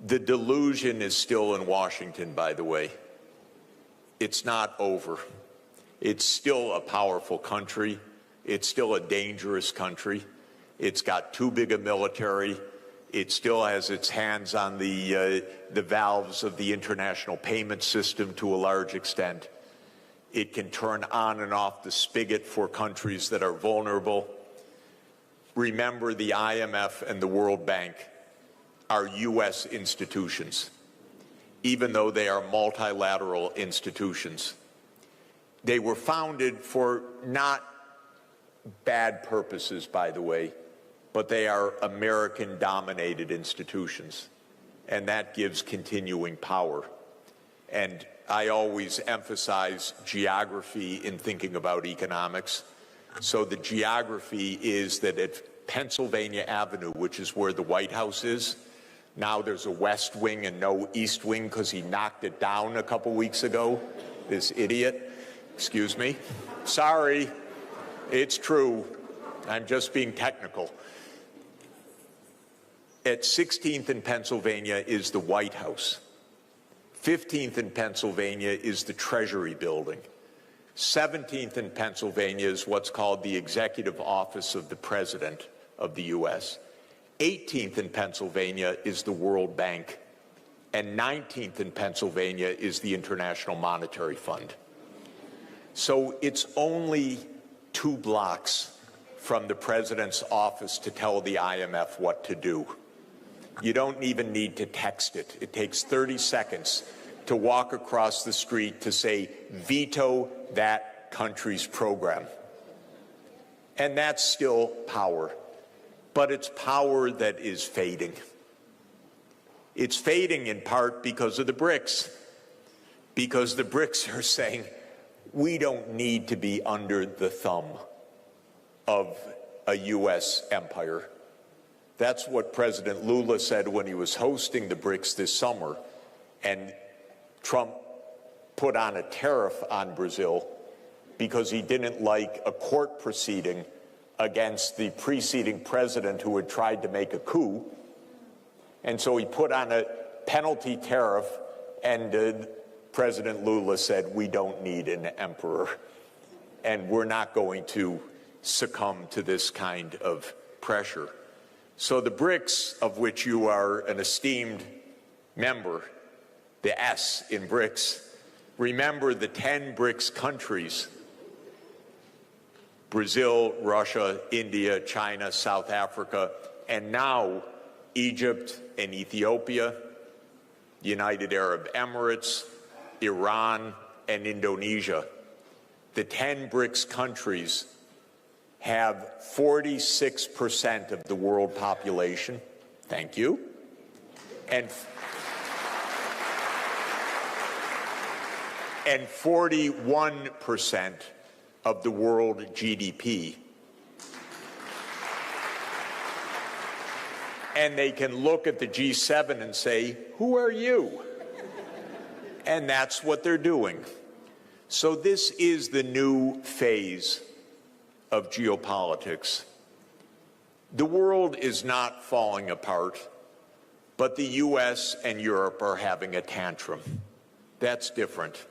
The delusion is still in Washington, by the way. It's not over. It's still a powerful country. It's still a dangerous country. It's got too big a military. It still has its hands on the valves of the international payment system to a large extent. It can turn on and off the spigot for countries that are vulnerable. Remember, the IMF and the World Bank are U.S. institutions, even though they are multilateral institutions. They were founded for not bad purposes, by the way, but they are American-dominated institutions, and that gives continuing power. And I always emphasize geography in thinking about economics. So the geography is that at Pennsylvania Avenue, which is where the White House is, now there's a West Wing and no East Wing because he knocked it down a couple weeks ago, this idiot. Excuse me. Sorry, it's true. I'm just being technical. At 16th in Pennsylvania is the White House. 15th in Pennsylvania is the Treasury Building. 17th in Pennsylvania is what's called the Executive Office of the President of the U.S. 18th in Pennsylvania is the World Bank. And 19th in Pennsylvania is the International Monetary Fund. So it's only 2 blocks from the President's office to tell the IMF what to do. You don't even need to text it. It takes 30 seconds to walk across the street to say, veto that country's program. And that's still power. But it's power that is fading. It's fading in part because of the BRICS. Because the BRICS are saying, we don't need to be under the thumb of a U.S. empire. That's what President Lula said when he was hosting the BRICS this summer, and Trump put on a tariff on Brazil because he didn't like a court proceeding against the preceding president who had tried to make a coup. And so he put on a penalty tariff, and President Lula said, we don't need an emperor, and we're not going to succumb to this kind of pressure. So the BRICS, of which you are an esteemed member, the S in BRICS, remember the 10 BRICS countries, Brazil, Russia, India, China, South Africa, and now Egypt and Ethiopia, United Arab Emirates, Iran, and Indonesia. The 10 BRICS countries have 46% of the world population. Thank you. And 41% of the world GDP. And they can look at the G7 and say, who are you? And that's what they're doing. So this is the new phase of geopolitics. The world is not falling apart, but the U.S. and Europe are having a tantrum. That's different.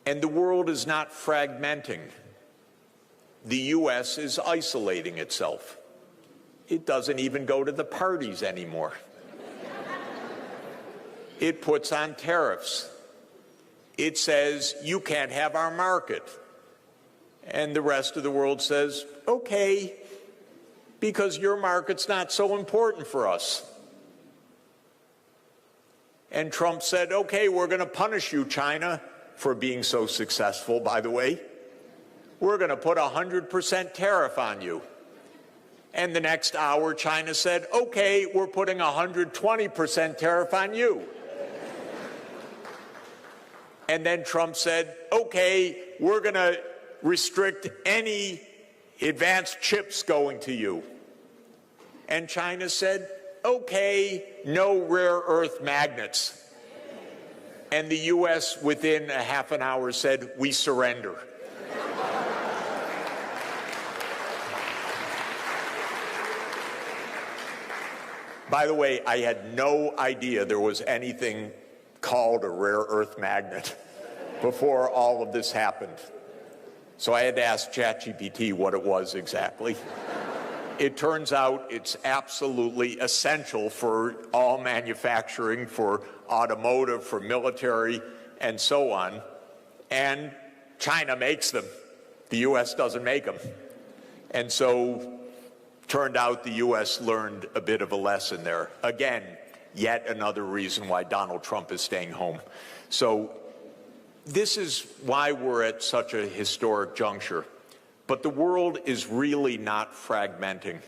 And the world is not fragmenting. The U.S. is isolating itself. It doesn't even go to the parties anymore. It puts on tariffs. It says, you can't have our market. And the rest of the world says, okay, because your market's not so important for us. And Trump said, okay, we're going to punish you, China, for being so successful, by the way. We're going to put 100% tariff on you. And the next hour, China said, okay, we're putting 120% tariff on you. And then Trump said, okay, we're going to restrict any advanced chips going to you. And China said, okay, no rare earth magnets. And the U.S. within a half an hour said, we surrender. By the way, I had no idea there was anything called a rare earth magnet before all of this happened. So I had to ask ChatGPT what it was exactly. It turns out it's absolutely essential for all manufacturing, for automotive, for military, and so on. And China makes them. The U.S. doesn't make them. And so turned out the U.S. learned a bit of a lesson there. Again, yet another reason why Donald Trump is staying home. So this is why we're at such a historic juncture. But the world is really not fragmenting.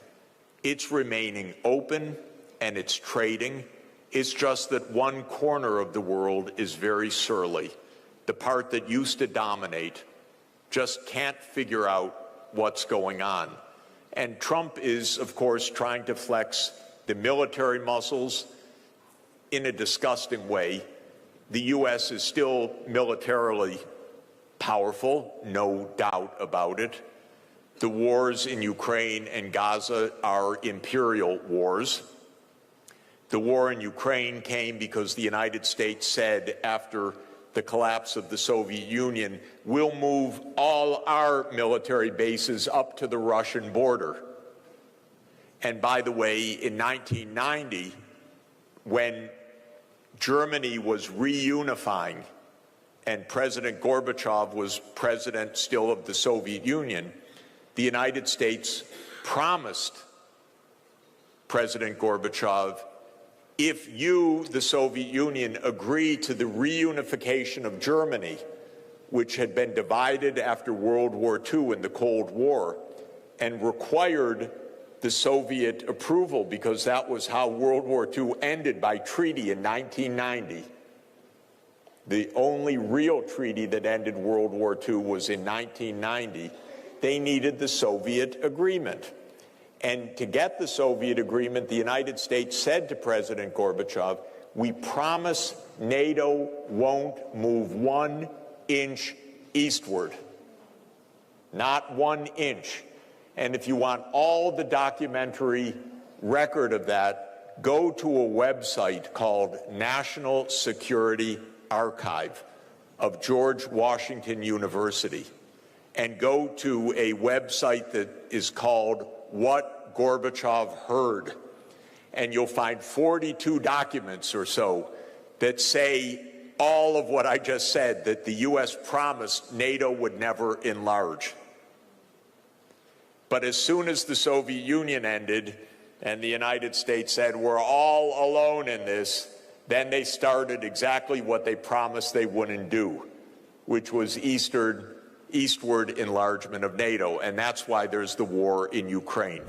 It's remaining open and it's trading. It's just that one corner of the world is very surly. The part that used to dominate just can't figure out what's going on. And Trump is, of course, trying to flex the military muscles in a disgusting way. The U.S. is still militarily powerful, no doubt about it. The wars in Ukraine and Gaza are imperial wars. The war in Ukraine came because the United States said after the collapse of the Soviet Union, we'll move all our military bases up to the Russian border. And by the way, in 1990, when Germany was reunifying and President Gorbachev was president still of the Soviet Union, the United States promised President Gorbachev, if you, the Soviet Union, agree to the reunification of Germany, which had been divided after World War II in the Cold War, and required the Soviet approval because that was how World War II ended by treaty in 1990. The only real treaty that ended World War II was in 1990. They needed the Soviet agreement. And to get the Soviet agreement, the United States said to President Gorbachev, we promise NATO won't move 1 inch eastward. Not 1 inch. And if you want all the documentary record of that, go to a website called National Security Archive of George Washington University, and go to a website that is called What Gorbachev Heard, and you'll find 42 documents or so that say all of what I just said, that the U.S. promised NATO would never enlarge. But as soon as the Soviet Union ended and the United States said, we're all alone in this, then they started exactly what they promised they wouldn't do, which was eastward enlargement of NATO. And that's why there's the war in Ukraine.